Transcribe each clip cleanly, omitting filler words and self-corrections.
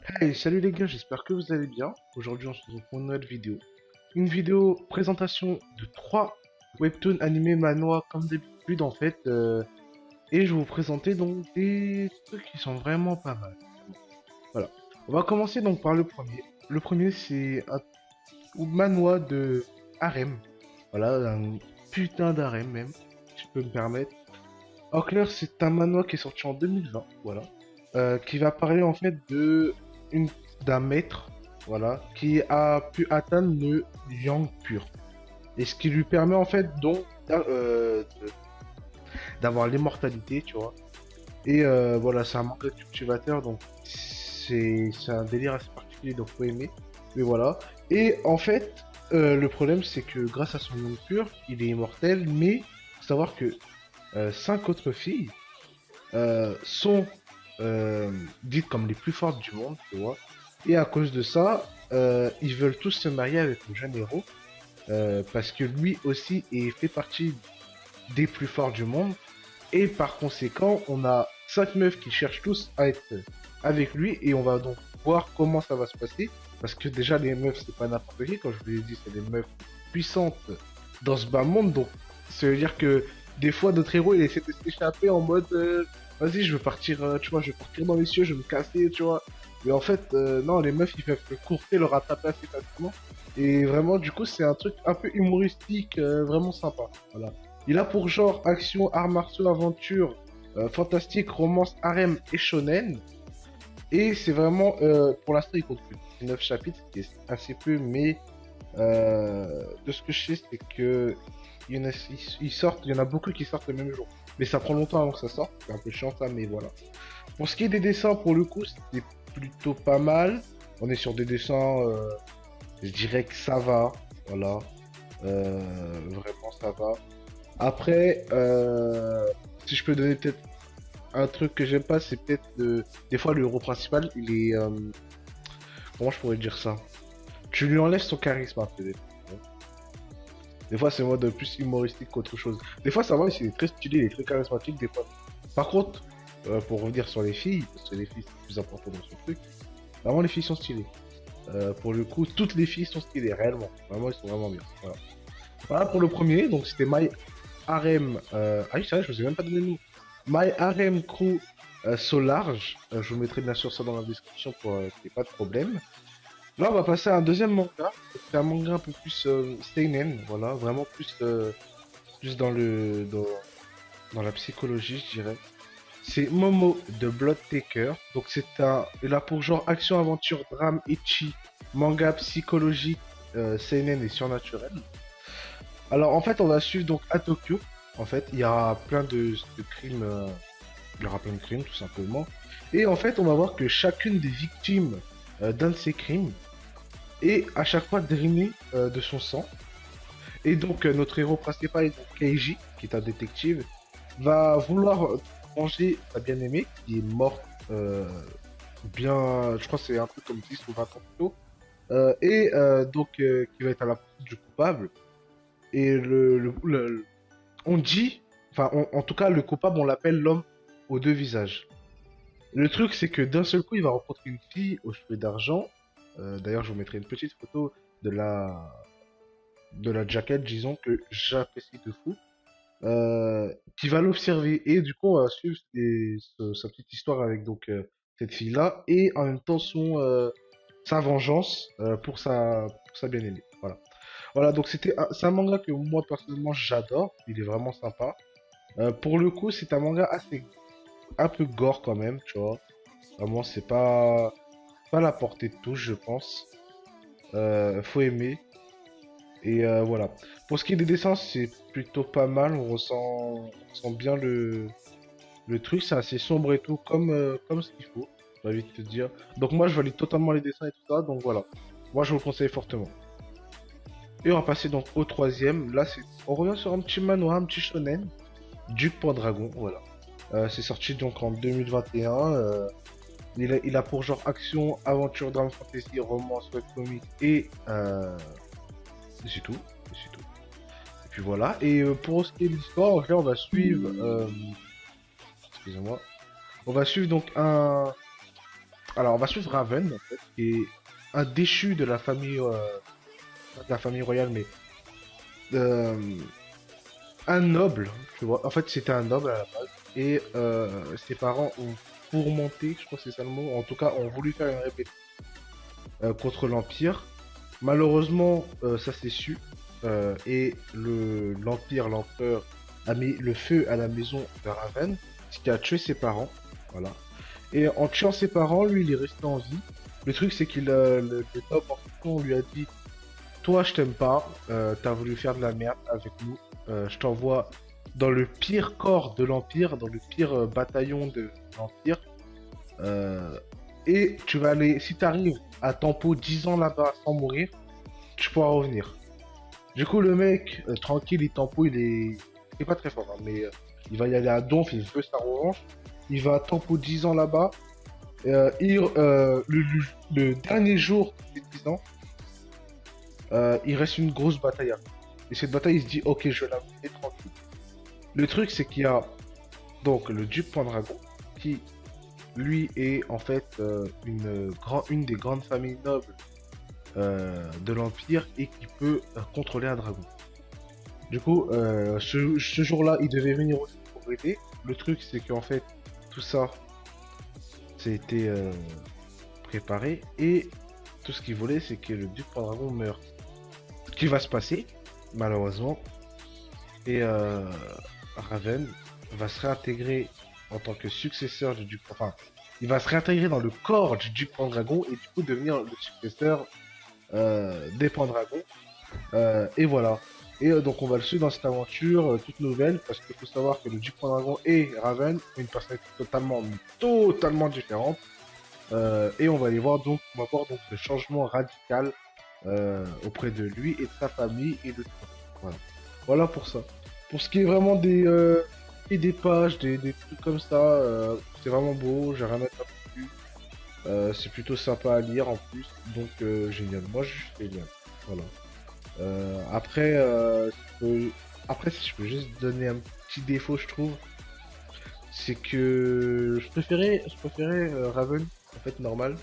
Hey, salut les gars, j'espère que vous allez bien. Aujourd'hui, on se retrouve pour une nouvelle vidéo. Une vidéo présentation de trois webtoons animés manhwa comme d'habitude en fait. Et je vais vous présenter donc des trucs qui sont vraiment pas mal. Voilà. On va commencer donc par le premier. Le premier, c'est un manhwa de harem. Voilà, un putain d'harem même, si je peux me permettre. En clair, c'est un manhwa qui est sorti en 2020, voilà, qui va parler en fait une- d'un maître, voilà, qui a pu atteindre le yang pur, et ce qui lui permet en fait donc d'avoir l'immortalité, tu vois. Et voilà, c'est un manga cultivateur, donc c'est un délire assez particulier, donc faut aimer. Mais voilà. Et en fait, le problème c'est que grâce à son yang pur, il est immortel, mais faut savoir que cinq autres filles sont dites comme les plus fortes du monde, tu vois. Et à cause de ça, ils veulent tous se marier avec le jeune héros, parce que lui aussi fait partie des plus forts du monde. Et par conséquent, on a cinq meufs qui cherchent tous à être avec lui, et on va donc voir comment ça va se passer. Parce que déjà, les meufs, c'est pas n'importe qui, comme je vous l'ai dit, c'est des meufs puissantes dans ce bas monde. Donc, ça veut dire que des fois, notre héros, il essaie de s'échapper en mode vas-y, je veux partir, tu vois, je veux partir dans les cieux, je veux me casser, tu vois. Mais en fait, non, les meufs, ils peuvent le courter, le rattraper assez facilement. Et vraiment, du coup, c'est un truc un peu humoristique, vraiment sympa. Voilà. Il a pour genre action, arts martiaux, aventure, fantastique, romance, harem et shonen. Et c'est vraiment, pour l'instant, il compte que 9 chapitres, ce qui est assez peu, mais de ce que je sais, c'est que ils sortent, il y en a beaucoup qui sortent le même jour. Mais ça prend longtemps avant que ça sorte, c'est un peu chiant ça, mais voilà. Pour ce qui est des dessins, pour le coup, c'était plutôt pas mal. On est sur des dessins, je dirais que ça va, voilà. Vraiment ça va. Après, si je peux donner peut-être un truc que j'aime pas, c'est peut-être des fois le héros principal, il est, comment je pourrais dire ça? Tu lui enlèves son charisme un peu. Des fois, c'est en mode plus humoristique qu'autre chose. Des fois, ça va, il est très stylé, il est très charismatique, des fois. Par contre, pour revenir sur les filles, parce que les filles, c'est le plus important dans ce truc, vraiment, les filles sont stylées. Pour le coup, toutes les filles sont stylées, réellement. Vraiment, elles sont vraiment bien. Voilà. Voilà pour le premier, donc c'était My Harem. Ah oui, c'est vrai, je vous ai même pas donné le nom. My Harem Crew So Large. Je vous mettrai bien sûr ça dans la description pour qu'il n'y ait pas de problème. Là, on va passer à un deuxième manga. C'est un manga un peu plus seinen, voilà, vraiment plus dans la psychologie, je dirais. C'est Momo de Blood Taker. Donc il a pour genre action, aventure, drame, ecchi, manga psychologique, seinen et surnaturel. Alors en fait, on va suivre donc à Tokyo. En fait, il y aura plein de crimes, il y aura plein de crimes tout simplement. Et en fait, on va voir que chacune des victimes d'un de ces crimes est à chaque fois drainée de son sang. Et donc notre héros principal, donc Keiji, qui est un détective, va vouloir venger sa bien-aimée qui est morte bien, je crois que c'est un truc comme 10 ou 20 ans plus tôt, donc qui va être à la poursuite du coupable. Et on dit, enfin en tout cas le coupable on l'appelle l'homme aux deux visages. Le truc c'est que d'un seul coup il va rencontrer une fille aux cheveux d'argent. D'ailleurs je vous mettrai une petite photo de la jaquette, disons que j'apprécie de fou. Qui va l'observer. Et du coup, on va suivre sa petite histoire avec donc cette fille-là et en même temps sa vengeance pour sa bien-aimée. Voilà. Voilà, donc c'est un manga que moi personnellement j'adore. Il est vraiment sympa. Pour le coup, c'est un manga assez un peu gore quand même, tu vois. Vraiment, c'est pas la portée de touche, je pense. Faut aimer. Et voilà. Pour ce qui est des dessins, c'est plutôt pas mal. On ressent bien le truc. C'est assez sombre et tout, comme ce qu'il faut. J'ai envie de te dire. Donc moi, je valide totalement les dessins et tout ça. Donc voilà. Moi, je vous le conseille fortement. Et on va passer donc au troisième. Là, on revient sur un petit manoir, un petit shonen. Duc Pendragon, voilà. C'est sorti donc en 2021. Il a pour genre action, aventure, drame, fantasy, romance, webcomic et c'est tout. Et c'est tout. Et puis voilà. Et pour ce qui est de l'histoire, là, on va suivre. Excusez-moi. On va suivre donc Alors, on va suivre Raven, en fait, qui est un déchu pas de la famille royale, mais euh, un noble, tu vois. En fait, c'était un noble à la base. Et ses parents ont fourmenté, je crois que c'est ça le mot. En tout cas, ont voulu faire une rébellion contre l'Empire. Malheureusement, ça s'est su. Et l'empereur, a mis le feu à la maison de Raven, ce qui a tué ses parents. Voilà. Et en tuant ses parents, lui, il est resté en vie. Le truc, c'est le noble en question lui a dit, toi, je t'aime pas, t'as voulu faire de la merde avec nous, je t'envoie dans le pire corps de l'Empire, dans le pire bataillon de l'Empire, euh, et tu vas aller, si t'arrives à tempo 10 ans là-bas sans mourir, tu pourras revenir. Du coup, le mec, tranquille, il tempo, il est pas très fort, hein, mais il va y aller à Donf, il veut sa revanche, il va tempo 10 ans là-bas, le dernier jour des 10 ans, il reste une grosse bataille à faire. Et cette bataille, il se dit, ok, je vais la mener tranquille. Le truc, c'est qu'il y a donc le duc Pendragon, qui lui est en fait une des grandes familles nobles de l'Empire et qui peut contrôler un dragon. Du coup, ce jour-là, il devait venir aussi pour aider. Le truc, c'est qu'en fait, tout ça, c'était préparé et tout ce qu'il voulait, c'est que le duc Pendragon meure. Ce qui va se passer, malheureusement, et Raven va se réintégrer en tant que successeur du duc. Enfin, il va se réintégrer dans le corps du duc Pendragon et du coup devenir le successeur des Pendragons. Et voilà. Et donc on va le suivre dans cette aventure toute nouvelle parce qu'il faut savoir que le duc Pendragon et Raven ont une personnalité totalement différente. Et on va aller voir donc, on va voir donc le changement radical auprès de lui et de sa famille et de tout. Voilà. Voilà pour ça. Pour ce qui est vraiment des pages, des trucs comme ça, c'est vraiment beau, j'ai rien à dire dessus. C'est plutôt sympa à lire en plus, donc génial. Moi je fais bien. Voilà. Après, après, si je peux juste donner un petit défaut, je trouve, c'est que je préférais Raven, en fait, normal,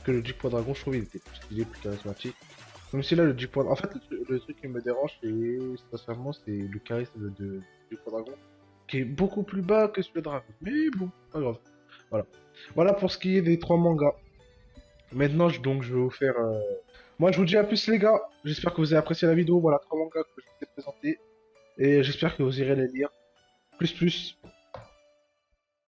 que le Duc Pendragon. Je trouve il était plus stylé, plus charismatique. Même si là, le Duc Pendragon, en fait, le truc qui me dérange, sincèrement, c'est le charisme de Duc Pendragon, qui est beaucoup plus bas que celui de Raven. Mais bon, pas grave. Voilà. Voilà pour ce qui est des trois mangas. Maintenant, donc, je vais vous faire. Moi, je vous dis à plus, les gars. J'espère que vous avez apprécié la vidéo. Voilà, trois mangas que je vous ai présentés. Et j'espère que vous irez les lire. Plus, plus.